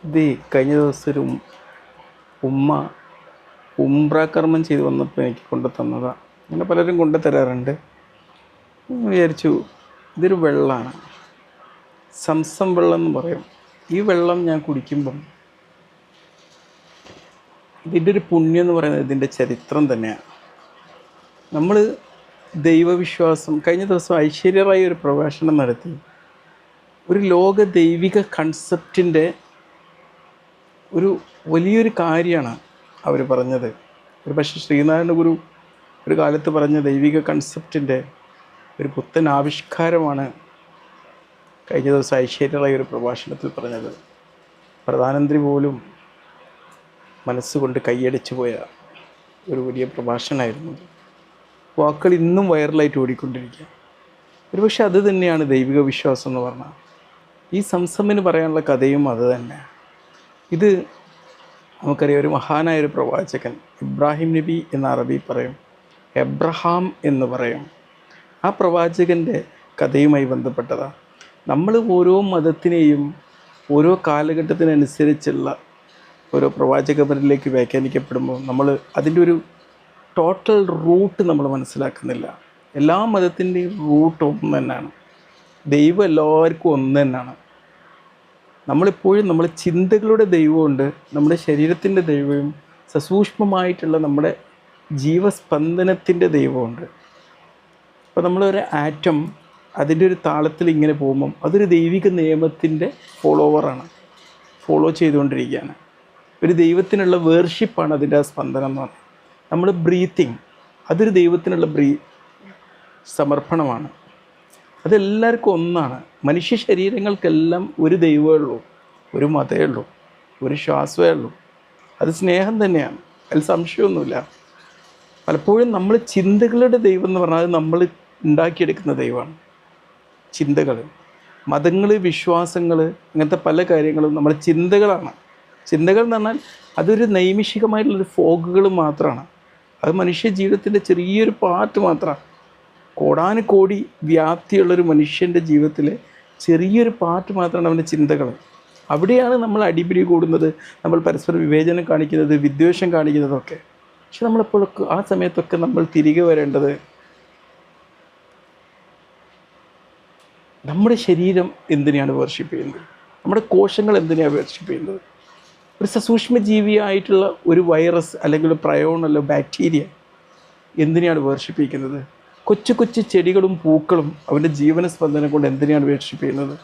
ഇത് കഴിഞ്ഞ ദിവസം ഒരു ഉമ്മ ഉംറ കർമ്മം ചെയ്ത് വന്നപ്പോൾ എനിക്ക് കൊണ്ടു തന്നതാണ്. അങ്ങനെ പലരും കൊണ്ടു തരാറുണ്ട്. ഞാൻ വിചാരിച്ചു ഇതൊരു വെള്ളമാണ്, സംസം വെള്ളം എന്ന് പറയും. ഈ വെള്ളം ഞാൻ കുടിക്കുമ്പം ഇതിൻ്റെ ഒരു പുണ്യം എന്ന് പറയുന്നത് ഇതിൻ്റെ ചരിത്രം തന്നെയാണ്. നമ്മൾ ദൈവവിശ്വാസം കഴിഞ്ഞ ദിവസം ഐശ്വര്യ റായി ഒരു പ്രഭാഷണം നടത്തി. ഒരു ലോക ദൈവിക കൺസെപ്റ്റിൻ്റെ ഒരു വലിയൊരു കാര്യമാണ് അവർ പറഞ്ഞത്. ഒരു പക്ഷേ ശ്രീനാരായണ ഗുരു ഒരു കാലത്ത് പറഞ്ഞ ദൈവിക കൺസെപ്റ്റിൻ്റെ ഒരു പുത്തൻ ആവിഷ്കാരമാണ് കഴിഞ്ഞ ദിവസം ഐശ്വര്യ റായി ഒരു പ്രഭാഷണത്തിൽ പറഞ്ഞത്. പ്രധാനമന്ത്രി പോലും മനസ്സുകൊണ്ട് കൈയടിച്ചു പോയ ഒരു വലിയ പ്രഭാഷണമായിരുന്നു. വാക്കുകൾ ഇന്നും വൈറലായിട്ട് ഓടിക്കൊണ്ടിരിക്കുക. ഒരുപക്ഷെ അത് തന്നെയാണ് ദൈവിക വിശ്വാസം എന്ന് പറഞ്ഞാൽ. ഈ സംസമിന് പറയാനുള്ള കഥയും അത് തന്നെ. ഇത് നമുക്കറിയാം, ഒരു മഹാനായൊരു പ്രവാചകൻ ഇബ്രാഹിം നബി എന്ന അറബി പറയും, എബ്രഹാം എന്ന് പറയും. ആ പ്രവാചകൻ്റെ കഥയുമായി ബന്ധപ്പെട്ടതാണ്. നമ്മൾ ഓരോ മതത്തിനെയും ഓരോ കാലഘട്ടത്തിനനുസരിച്ചുള്ള ഓരോ പ്രവാചകന്മാരിലേക്ക് വ്യാഖ്യാനിക്കപ്പെടുമ്പോൾ നമ്മൾ അതിൻ്റെ ഒരു ടോട്ടൽ റൂട്ട് നമ്മൾ മനസ്സിലാക്കുന്നില്ല. എല്ലാ മതത്തിൻ്റെയും റൂട്ട് ഒന്ന് തന്നെയാണ്. ദൈവം എല്ലാവർക്കും ഒന്ന് തന്നെയാണ്. നമ്മളെപ്പോഴും നമ്മുടെ ചിന്തകളുടെ ദൈവമുണ്ട്, നമ്മുടെ ശരീരത്തിൻ്റെ ദൈവവും സസൂക്ഷ്മമായിട്ടുള്ള നമ്മുടെ ജീവസ്പന്ദനത്തിൻ്റെ ദൈവമുണ്ട്. അപ്പോൾ നമ്മളൊരു ആറ്റം അതിൻ്റെ ഒരു താളത്തിൽ ഇങ്ങനെ പോകുമ്പം അതൊരു ദൈവിക നിയമത്തിൻ്റെ ഫോളോവറാണ്, ഫോളോ ചെയ്തുകൊണ്ടിരിക്കുകയാണ്. ഒരു ദൈവത്തിനുള്ള വേർഷിപ്പാണ് അതിൻ്റെ ആ സ്പന്ദനം എന്ന് പറഞ്ഞാൽ. നമ്മൾ ബ്രീത്തിങ് അതൊരു ദൈവത്തിനുള്ള സമർപ്പണമാണ്. അതെല്ലാവർക്കും ഒന്നാണ്. മനുഷ്യ ശരീരങ്ങൾക്കെല്ലാം ഒരു ദൈവമേ ഉള്ളൂ, ഒരു മതമേ ഉള്ളൂ, ഒരു ശ്വാസമേ ഉള്ളൂ. അത് സ്നേഹം തന്നെയാണ്, അതിൽ സംശയമൊന്നുമില്ല. പലപ്പോഴും നമ്മൾ ചിന്തകളുടെ ദൈവം എന്ന് പറഞ്ഞാൽ അത് നമ്മൾ ഉണ്ടാക്കിയെടുക്കുന്ന ദൈവമാണ്. ചിന്തകൾ, മതങ്ങൾ, വിശ്വാസങ്ങൾ, അങ്ങനത്തെ പല കാര്യങ്ങളും നമ്മുടെ ചിന്തകളാണ്. ചിന്തകൾ എന്ന് പറഞ്ഞാൽ അതൊരു നൈമിഷികമായിട്ടുള്ളൊരു ഫോഗുകൾ മാത്രമാണ്. അത് മനുഷ്യ ജീവിതത്തിൻ്റെ ചെറിയൊരു പാർട്ട് മാത്രമാണ്. കോടാനുകോടി വ്യാപ്തിയുള്ളൊരു മനുഷ്യൻ്റെ ജീവിതത്തിലെ ചെറിയൊരു പാർട്ട് മാത്രമാണ് അവൻ്റെ ചിന്തകൾ. അവിടെയാണ് നമ്മൾ അടിപിടി കൂടുന്നത്, നമ്മൾ പരസ്പര വിവേചനം കാണിക്കുന്നത്, വിദ്വേഷം കാണിക്കുന്നതൊക്കെ. പക്ഷെ നമ്മളെപ്പോഴൊക്കെ ആ സമയത്തൊക്കെ നമ്മൾ തിരികെ വരേണ്ടത് നമ്മുടെ ശരീരം എന്തിനെയാണ് വർഷിപ്പ് ചെയ്യുന്നത്, നമ്മുടെ കോശങ്ങൾ എന്തിനെയാണ് വർഷിപ്പ് ചെയ്യുന്നത്. ഒരു സസൂക്ഷ്മ ജീവിയായിട്ടുള്ള ഒരു വൈറസ് അല്ലെങ്കിൽ പ്രയോൺ അല്ല ബാക്ടീരിയ എന്തിനെയാണ് വർഷിപ്പിക്കുന്നത്. കൊച്ചു കൊച്ചു ചെടികളും പൂക്കളും അവൻ്റെ ജീവനസ്പന്ദനം കൊണ്ട് എന്തിനെയാണ് വർഷിപ്പ് ചെയ്യുന്നത്.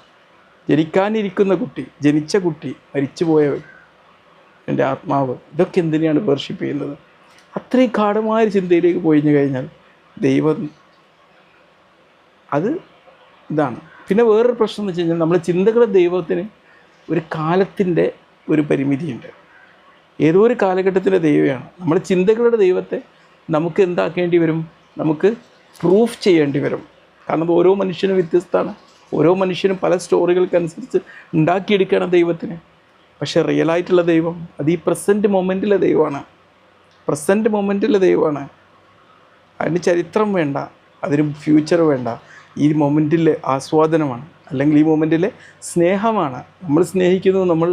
ജനിക്കാനിരിക്കുന്ന കുട്ടി, ജനിച്ച കുട്ടി, മരിച്ചുപോയവൻ, എൻ്റെ ആത്മാവ്, ഇതൊക്കെ എന്തിനെയാണ് വർഷിപ്പ് ചെയ്യുന്നത്. അത്രയും ഗാഢമായ ചിന്തയിലേക്ക് പോയി കഴിഞ്ഞാൽ ദൈവം അത് ഇതാണ്. പിന്നെ വേറൊരു പ്രശ്നം എന്ന് വെച്ച് കഴിഞ്ഞാൽ നമ്മുടെ ചിന്തകളുടെ ദൈവത്തിന് ഒരു കാലത്തിൻ്റെ ഒരു പരിമിതിയുണ്ട്. ഏതോ ഒരു കാലഘട്ടത്തിൻ്റെ ദൈവമാണ്. നമ്മുടെ ചിന്തകളുടെ ദൈവത്തെ നമുക്ക് എന്താക്കേണ്ടി വരും, നമുക്ക് പ്രൂഫ് ചെയ്യേണ്ടി വരും. കാരണം അത് ഓരോ മനുഷ്യനും വ്യത്യസ്തമാണ്. ഓരോ മനുഷ്യനും പല സ്റ്റോറികൾക്കനുസരിച്ച് ഉണ്ടാക്കിയെടുക്കണം ദൈവത്തിന്. പക്ഷേ റിയലായിട്ടുള്ള ദൈവം അത് ഈ പ്രസൻറ്റ് മൊമെൻറ്റിലെ ദൈവമാണ്. പ്രസൻറ്റ് മൊമെൻറ്റിലെ ദൈവമാണ്. അതിന് ചരിത്രം വേണ്ട, അതിന് ഫ്യൂച്ചർ വേണ്ട. ഈ മൊമെൻറ്റിലെ ആസ്വാദനമാണ്, അല്ലെങ്കിൽ ഈ മൊമെൻറ്റിലെ സ്നേഹമാണ്. നമ്മൾ സ്നേഹിക്കുന്നു, നമ്മൾ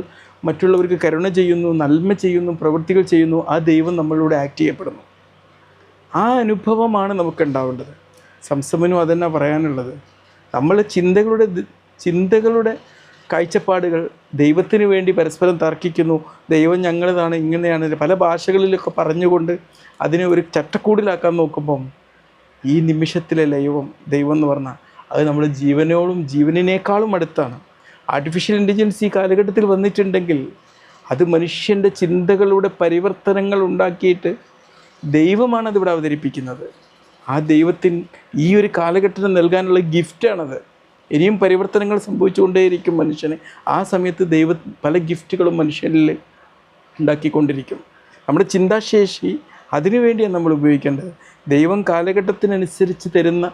മറ്റുള്ളവർക്ക് കരുണ ചെയ്യുന്നു, നന്മ ചെയ്യുന്നു, പ്രവൃത്തികൾ ചെയ്യുന്നു. ആ ദൈവം നമ്മളിലൂടെ ആക്ട് ചെയ്യപ്പെടുന്നു. ആ അനുഭവമാണ് നമുക്കുണ്ടാവേണ്ടത്. സംസമനും അതന്നെ പറയാനുള്ളത്. നമ്മൾ ചിന്തകളുടെ കാഴ്ചപ്പാടുകൾ ദൈവത്തിന് വേണ്ടി പരസ്പരം തർക്കിക്കുന്നു. ദൈവം ഞങ്ങളതാണ്, ഇങ്ങനെയാണ്, പല ഭാഷകളിലൊക്കെ പറഞ്ഞുകൊണ്ട് അതിനെ ഒരു ചട്ടക്കൂടിലാക്കാൻ നോക്കുമ്പം ഈ നിമിഷത്തിലെ ദൈവം എന്ന് പറഞ്ഞാൽ അത് നമ്മൾ ജീവനിനേക്കാളും അടുത്താണ്. ആർട്ടിഫിഷ്യൽ ഇൻ്റലിജൻസ് ഈ കാലഘട്ടത്തിൽ വന്നിട്ടുണ്ടെങ്കിൽ അത് മനുഷ്യൻ്റെ ചിന്തകളുടെ പരിവർത്തനങ്ങൾ ഉണ്ടാക്കിയിട്ട് ദൈവമാണ് അതിവിടെ അവതരിപ്പിക്കുന്നത്. ആ ദൈവത്തിന് ഈ ഒരു കാലഘട്ടത്തിൽ നൽകാനുള്ള ഗിഫ്റ്റാണത്. ഇനിയും പരിവർത്തനങ്ങൾ സംഭവിച്ചുകൊണ്ടേയിരിക്കും മനുഷ്യന്. ആ സമയത്ത് ദൈവം പല ഗിഫ്റ്റുകളും മനുഷ്യനിൽ ഉണ്ടാക്കിക്കൊണ്ടിരിക്കും. നമ്മുടെ ചിന്താശേഷി അതിനുവേണ്ടിയാണ് നമ്മൾ ഉപയോഗിക്കേണ്ടത്. ദൈവം കാലഘട്ടത്തിനനുസരിച്ച് തരുന്ന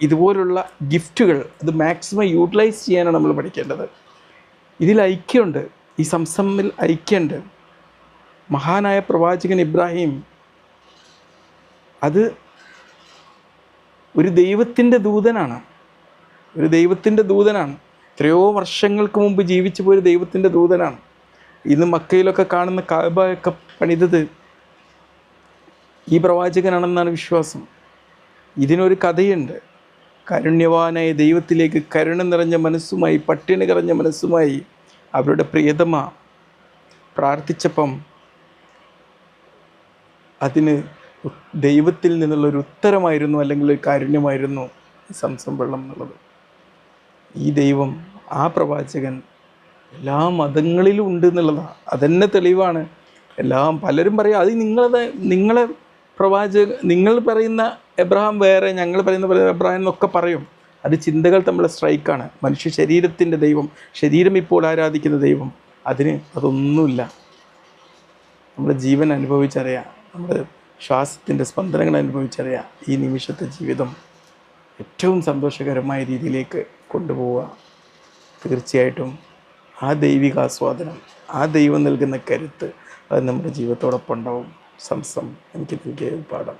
ഇതുപോലുള്ള ഗിഫ്റ്റുകൾ അത് മാക്സിമം യൂട്ടിലൈസ് ചെയ്യാനാണ് നമ്മൾ പഠിക്കേണ്ടത്. ഇതിൽ ഐക്യമുണ്ട്, ഈ സംസമിൽ ഐക്യമുണ്ട്. മഹാനായ പ്രവാചകൻ ഇബ്രാഹിം അത് ഒരു ദൈവത്തിൻ്റെ ദൂതനാണ്. എത്രയോ വർഷങ്ങൾക്ക് മുമ്പ് ജീവിച്ചു പോയൊരു ദൈവത്തിൻ്റെ ദൂതനാണ്. ഇന്ന് മക്കയിലൊക്കെ കാണുന്ന കഅബയൊക്കെ പണിതത് ഈ പ്രവാചകനാണെന്നാണ് വിശ്വാസം. ഇതിനൊരു കഥയുണ്ട്. കാരുണ്യവാനായ ദൈവത്തിലേക്ക് കരുണ നിറഞ്ഞ മനസ്സുമായി, പട്ടിണി നിറഞ്ഞ മനസ്സുമായി അവരുടെ പ്രിയതമ പ്രാർത്ഥിച്ചപ്പം അതിന് ദൈവത്തിൽ നിന്നുള്ളൊരു ഉത്തരമായിരുന്നു, അല്ലെങ്കിൽ ഒരു കാരുണ്യമായിരുന്നു സംസം വെള്ളം എന്നുള്ളത്. ഈ ദൈവം, ആ പ്രവാചകൻ എല്ലാ മതങ്ങളിലും ഉണ്ട് എന്നുള്ളതാണ്. അതന്നെ തെളിവാണ്. പലരും പറയും അത് നിങ്ങളെ നിങ്ങൾ പറയുന്ന എബ്രഹാം വേറെ, ഞങ്ങൾ പറയുന്ന എബ്രഹാം എന്നൊക്കെ പറയും. അത് ചിന്തകൾ തമ്മിലുള്ള സ്ട്രൈക്കാണ്. മനുഷ്യ ശരീരത്തിൻ്റെ ദൈവം, ശരീരം ഇപ്പോൾ ആരാധിക്കുന്ന ദൈവം, അതൊന്നുമില്ല. നമ്മുടെ ജീവൻ അനുഭവിച്ചറിയാം, നമ്മുടെ ശ്വാസത്തിൻ്റെ സ്പന്ദനങ്ങൾ അനുഭവിച്ചറിയാം. ഈ നിമിഷത്തെ ജീവിതം ഏറ്റവും സന്തോഷകരമായ രീതിയിലേക്ക് കൊണ്ടുപോവുക. തീർച്ചയായിട്ടും ആ ദൈവികാസ്വാദനം, ആ ദൈവം നൽകുന്ന കരുത്ത്, അത് നമ്മുടെ ജീവിതത്തോടൊപ്പം ഉണ്ടാവും. എനിക്ക് നൽകിയ പാഠം.